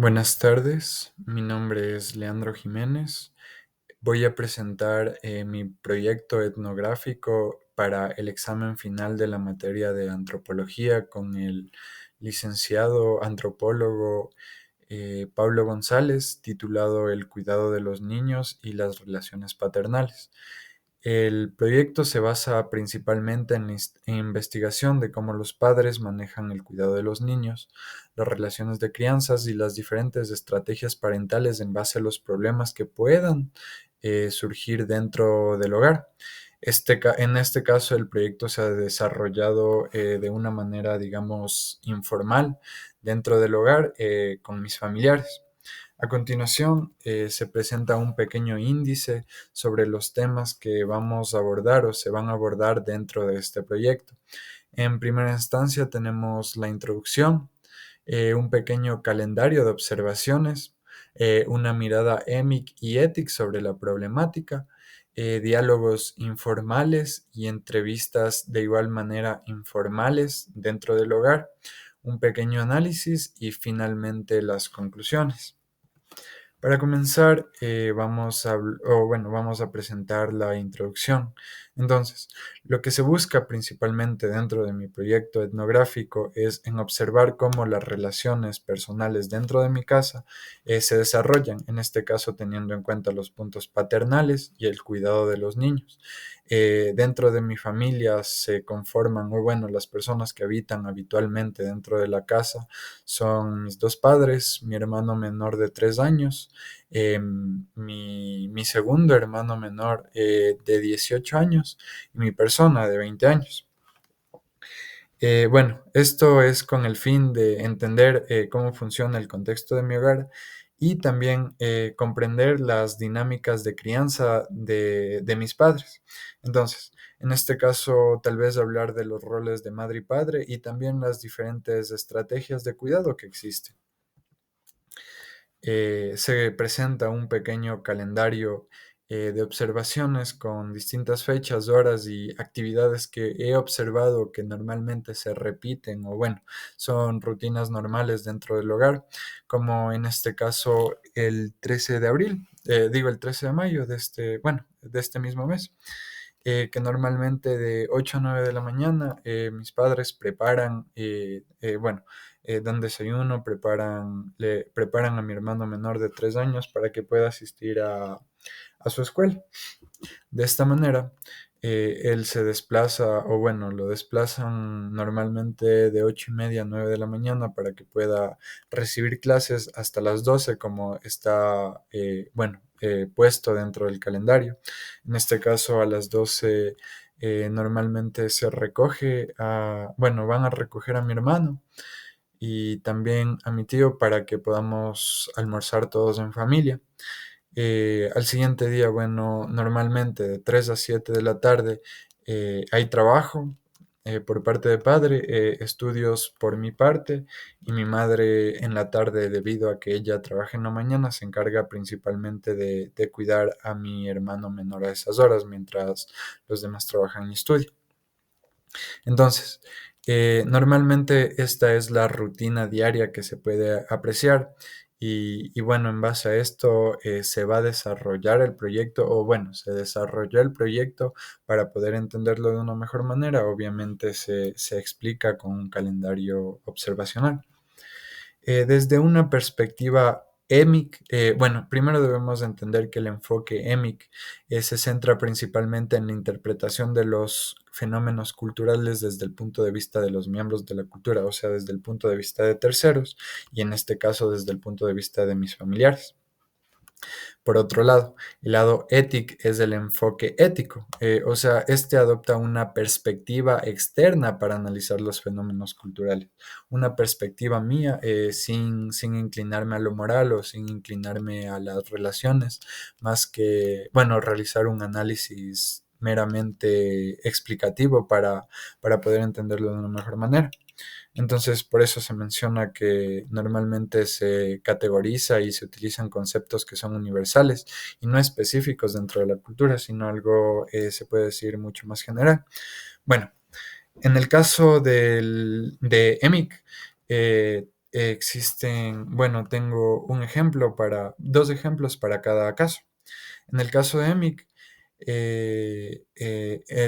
Buenas tardes, mi nombre es Leandro Jiménez. Voy a presentar mi proyecto etnográfico para el examen final de la materia de antropología con el licenciado antropólogo Pablo González, titulado El cuidado de los niños y las relaciones paternales. El proyecto se basa principalmente en la investigación de cómo los padres manejan el cuidado de los niños, las relaciones de crianzas y las diferentes estrategias parentales en base a los problemas que puedan surgir dentro del hogar. En este caso, el proyecto se ha desarrollado de una manera, digamos, informal dentro del hogar con mis familiares. A continuación, se presenta un pequeño índice sobre los temas que vamos a abordar o se van a abordar dentro de este proyecto. En primera instancia tenemos la introducción, un pequeño calendario de observaciones, una mirada EMIC y ETIC sobre la problemática, diálogos informales y entrevistas de igual manera informales dentro del hogar, un pequeño análisis y finalmente las conclusiones. Para comenzar, vamos a presentar la introducción. Entonces, lo que se busca principalmente dentro de mi proyecto etnográfico es en observar cómo las relaciones personales dentro de mi casa se desarrollan, en este caso teniendo en cuenta los puntos paternales y el cuidado de los niños. Dentro de mi familia se conforman, o bueno, las personas que habitan habitualmente dentro de la casa son mis dos padres, mi hermano menor de 3 años, mi segundo hermano menor de 18 años y mi persona de 20 años. Bueno, esto es con el fin de entender cómo funciona el contexto de mi hogar y también comprender las dinámicas de crianza de mis padres. Entonces, en este caso, tal vez hablar de los roles de madre y padre y también las diferentes estrategias de cuidado que existen. Se presenta un pequeño calendario de observaciones con distintas fechas, horas y actividades que he observado que normalmente se repiten o bueno, son rutinas normales dentro del hogar, como en este caso el 13 de abril, el 13 de mayo de este mismo mes. Que normalmente de 8 a 9 de la mañana mis padres preparan, dan desayuno, le preparan a mi hermano menor de 3 años para que pueda asistir a su escuela. De esta manera, él se desplaza, o bueno, lo desplazan normalmente de 8:30 a 9 de la mañana para que pueda recibir clases hasta las 12, como está, puesto dentro del calendario. En este caso, a las 12 normalmente van a recoger a mi hermano y también a mi tío para que podamos almorzar todos en familia. Al siguiente día, bueno, normalmente de 3 a 7 de la tarde hay trabajo por parte de padre, estudios por mi parte y mi madre en la tarde, debido a que ella trabaja en la mañana, se encarga principalmente de cuidar a mi hermano menor a esas horas mientras los demás trabajan y estudian. Entonces, normalmente esta es la rutina diaria que se puede apreciar y bueno, en base a esto se va a desarrollar el proyecto o bueno, se desarrolló el proyecto para poder entenderlo de una mejor manera. Obviamente se explica con un calendario observacional. Desde una perspectiva EMIC, bueno, primero debemos entender que el enfoque EMIC se centra principalmente en la interpretación de los fenómenos culturales desde el punto de vista de los miembros de la cultura, o sea, desde el punto de vista de terceros y en este caso desde el punto de vista de mis familiares. Por otro lado, el lado ético es el enfoque ético, o sea, este adopta una perspectiva externa para analizar los fenómenos culturales, una perspectiva mía sin inclinarme a lo moral o sin inclinarme a las relaciones, más que, bueno, realizar un análisis meramente explicativo para poder entenderlo de una mejor manera. Entonces, por eso se menciona que normalmente se categoriza y se utilizan conceptos que son universales y no específicos dentro de la cultura, sino algo, se puede decir, mucho más general. Bueno, en el caso de EMIC, tengo dos ejemplos para cada caso. En el caso de Emic,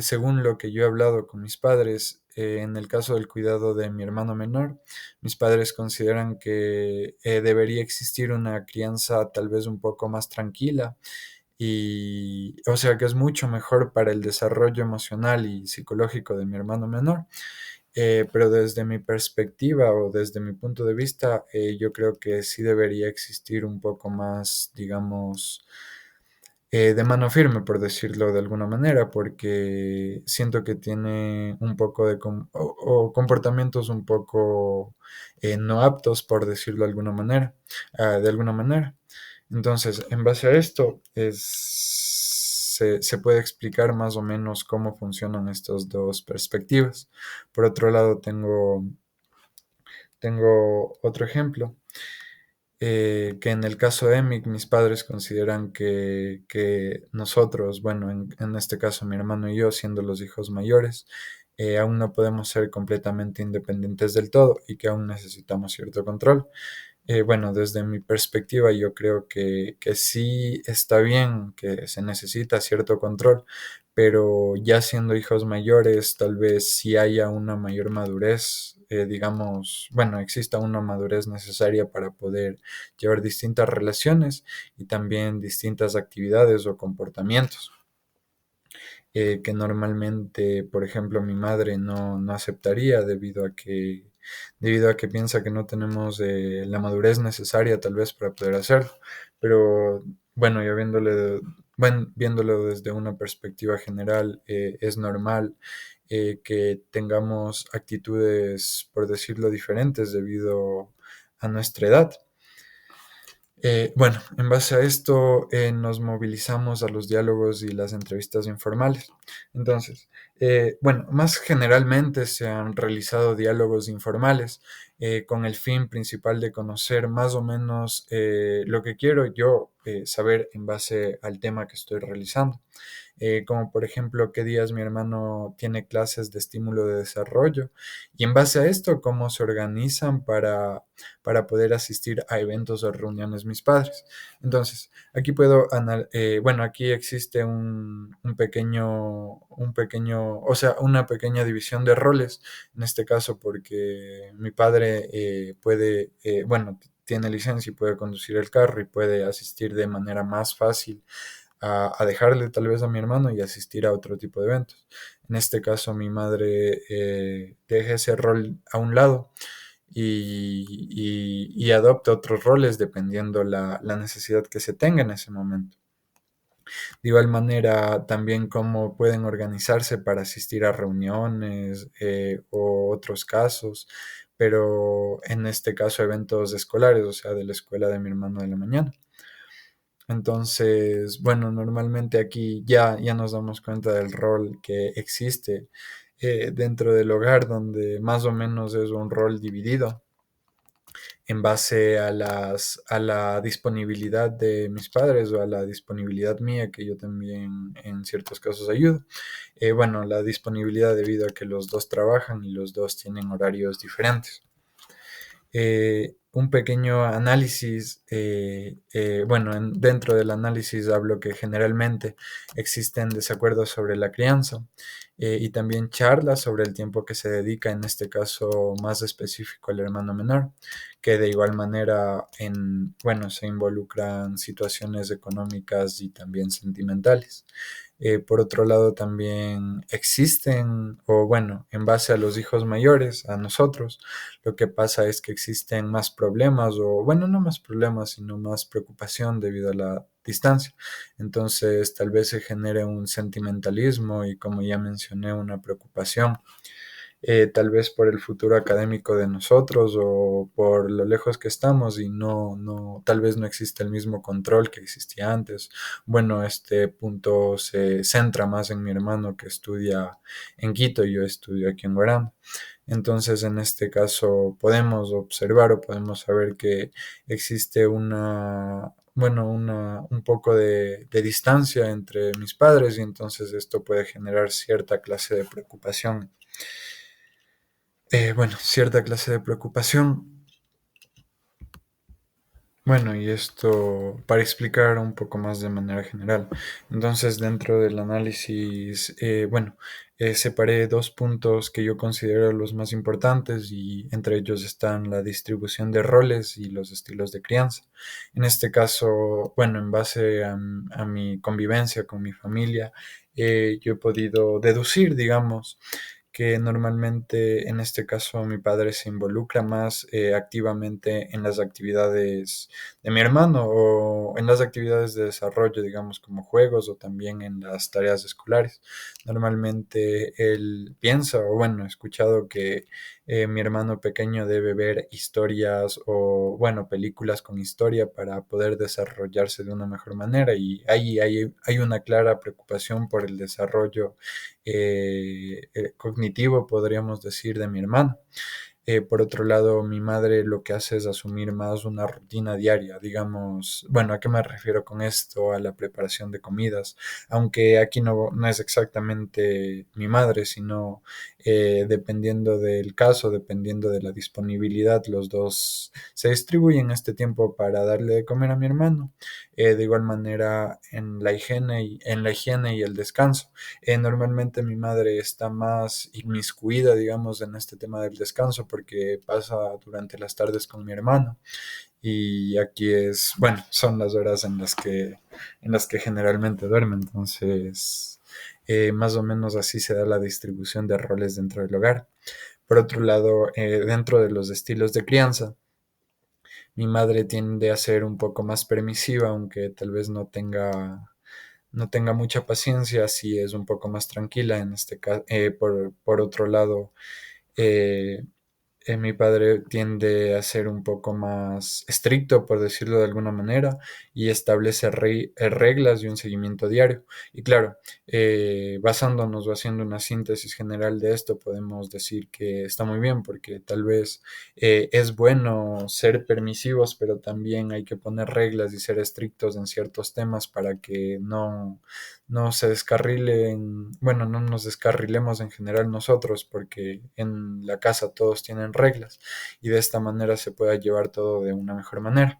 según lo que yo he hablado con mis padres, en el caso del cuidado de mi hermano menor, mis padres consideran que debería existir una crianza tal vez un poco más tranquila y, o sea, que es mucho mejor para el desarrollo emocional y psicológico de mi hermano menor. Pero desde mi perspectiva o desde mi punto de vista, yo creo que sí debería existir un poco más, digamos, de mano firme, por decirlo de alguna manera, porque siento que tiene un poco o comportamientos un poco no aptos, por decirlo de alguna manera. Entonces, en base a esto, se puede explicar más o menos cómo funcionan estas dos perspectivas. Por otro lado, tengo otro ejemplo que en el caso de EMIC, mis padres consideran que nosotros, bueno, en este caso mi hermano y yo, siendo los hijos mayores, aún no podemos ser completamente independientes del todo y que aún necesitamos cierto control. Bueno, desde mi perspectiva, yo creo que sí está bien, que se necesita cierto control, pero ya siendo hijos mayores, tal vez sí haya una mayor madurez, digamos, bueno, exista una madurez necesaria para poder llevar distintas relaciones y también distintas actividades o comportamientos que normalmente, por ejemplo, mi madre no aceptaría debido a que piensa que no tenemos la madurez necesaria tal vez para poder hacerlo. Pero bueno, ya viéndolo desde una perspectiva general, es normal que tengamos actitudes, por decirlo, diferentes debido a nuestra edad. Bueno, en base a esto nos movilizamos a los diálogos y las entrevistas informales. Entonces, bueno, más generalmente se han realizado diálogos informales con el fin principal de conocer más o menos lo que quiero yo saber en base al tema que estoy realizando. Como por ejemplo qué días mi hermano tiene clases de estímulo de desarrollo y en base a esto cómo se organizan para poder asistir a eventos o reuniones mis padres. Entonces, bueno, aquí existe o sea, una pequeña división de roles, en este caso porque mi padre bueno, tiene licencia y puede conducir el carro y puede asistir de manera más fácil a dejarle tal vez a mi hermano y asistir a otro tipo de eventos. En este caso, mi madre deja ese rol a un lado y adopta otros roles dependiendo la necesidad que se tenga en ese momento. De igual manera, también cómo pueden organizarse para asistir a reuniones o otros casos, pero en este caso eventos escolares, o sea, de la escuela de mi hermano de la mañana. Entonces, bueno, normalmente aquí ya nos damos cuenta del rol que existe dentro del hogar, donde más o menos es un rol dividido en base a la disponibilidad de mis padres o a la disponibilidad mía, que yo también en ciertos casos ayudo. Bueno, la disponibilidad debido a que los dos trabajan y los dos tienen horarios diferentes. Un pequeño análisis, bueno, dentro del análisis hablo que generalmente existen desacuerdos sobre la crianza y también charlas sobre el tiempo que se dedica, en este caso más específico al hermano menor, que de igual manera bueno, se involucran situaciones económicas y también sentimentales. Por otro lado, también existen, o bueno, en base a los hijos mayores, a nosotros, lo que pasa es que existen más problemas, o bueno, no más problemas, sino más preocupación debido a la distancia. Entonces, tal vez se genere un sentimentalismo y, como ya mencioné, una preocupación tal vez por el futuro académico de nosotros o por lo lejos que estamos y tal vez no existe el mismo control que existía antes. Bueno, este punto se centra más en mi hermano que estudia en Quito y yo estudio aquí en Guaranda. Entonces, en este caso, podemos observar o podemos saber que existe un poco de distancia entre mis padres y entonces esto puede generar cierta clase de preocupación. Bueno, cierta clase de preocupación Bueno, y esto para explicar un poco más de manera general. Entonces, dentro del análisis, separé dos puntos que yo considero los más importantes y entre ellos están la distribución de roles y los estilos de crianza. En este caso, bueno, en base a mi convivencia con mi familia, yo he podido deducir, digamos, que normalmente en este caso mi padre se involucra más activamente en las actividades de mi hermano o en las actividades de desarrollo, digamos, como juegos o también en las tareas escolares. Normalmente él piensa, o bueno, he escuchado que mi hermano pequeño debe ver historias o, bueno, películas con historia para poder desarrollarse de una mejor manera y ahí hay una clara preocupación por el desarrollo cognitivo, podríamos decir, de mi hermano. Por otro lado, mi madre lo que hace es asumir más una rutina diaria, digamos, bueno, ¿a qué me refiero con esto? A la preparación de comidas, aunque aquí no es exactamente mi madre, sino dependiendo del caso, dependiendo de la disponibilidad, los dos se distribuyen este tiempo para darle de comer a mi hermano. De igual manera, en la higiene y el descanso. Normalmente mi madre está más inmiscuida, digamos, en este tema del descanso porque pasa durante las tardes con mi hermano y aquí es, bueno, son las horas en las que generalmente duerme, entonces más o menos así se da la distribución de roles dentro del hogar. Por otro lado, dentro de los estilos de crianza, mi madre tiende a ser un poco más permisiva, aunque tal vez no tenga mucha paciencia, si es un poco más tranquila en este caso. Por otro lado, eh, mi padre tiende a ser un poco más estricto, por decirlo de alguna manera, y establece reglas y un seguimiento diario. Y claro, basándonos o haciendo una síntesis general de esto, podemos decir que está muy bien porque tal vez es bueno ser permisivos, pero también hay que poner reglas y ser estrictos en ciertos temas para que no se descarrilen, bueno, no nos descarrilemos en general nosotros, porque en la casa todos tienen reglas y de esta manera se pueda llevar todo de una mejor manera.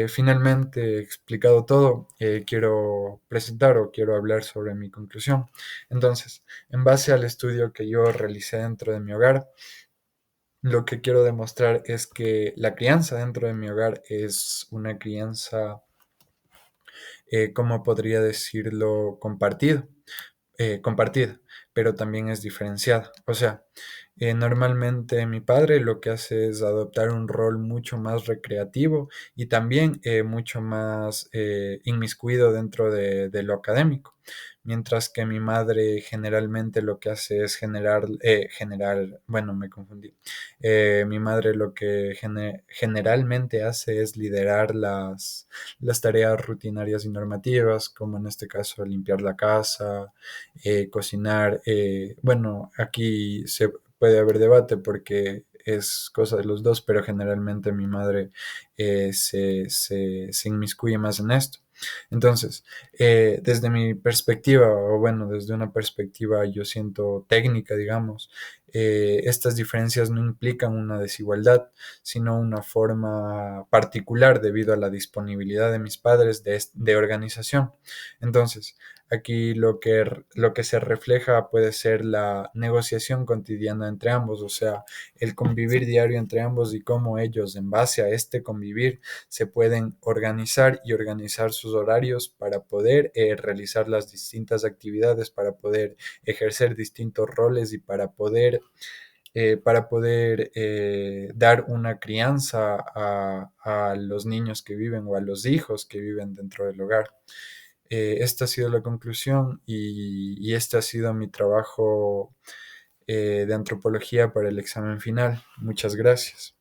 Finalmente, explicado todo, quiero presentar o quiero hablar sobre mi conclusión. Entonces, en base al estudio que yo realicé dentro de mi hogar, lo que quiero demostrar es que la crianza dentro de mi hogar es una crianza, ¿cómo podría decirlo? Compartida, pero también es diferenciada. O sea, normalmente mi padre lo que hace es adoptar un rol mucho más recreativo y también mucho más inmiscuido dentro de lo académico, mientras que mi madre generalmente lo que hace es bueno, me confundí. Mi madre lo que generalmente hace es liderar las tareas rutinarias y normativas, como en este caso limpiar la casa, cocinar. Bueno, aquí se puede haber debate porque es cosa de los dos, pero generalmente mi madre se inmiscuye más en esto. Entonces, desde mi perspectiva, o bueno, desde una perspectiva yo siento técnica, digamos, estas diferencias no implican una desigualdad, sino una forma particular debido a la disponibilidad de mis padres de organización. Entonces, aquí lo que se refleja puede ser la negociación cotidiana entre ambos, o sea, el convivir diario entre ambos y cómo ellos, en base a este convivir, se pueden organizar y organizar sus horarios para poder realizar las distintas actividades, para poder ejercer distintos roles y para poder dar una crianza a los niños que viven o a los hijos que viven dentro del hogar. Esta ha sido la conclusión y este ha sido mi trabajo de antropología para el examen final. Muchas gracias.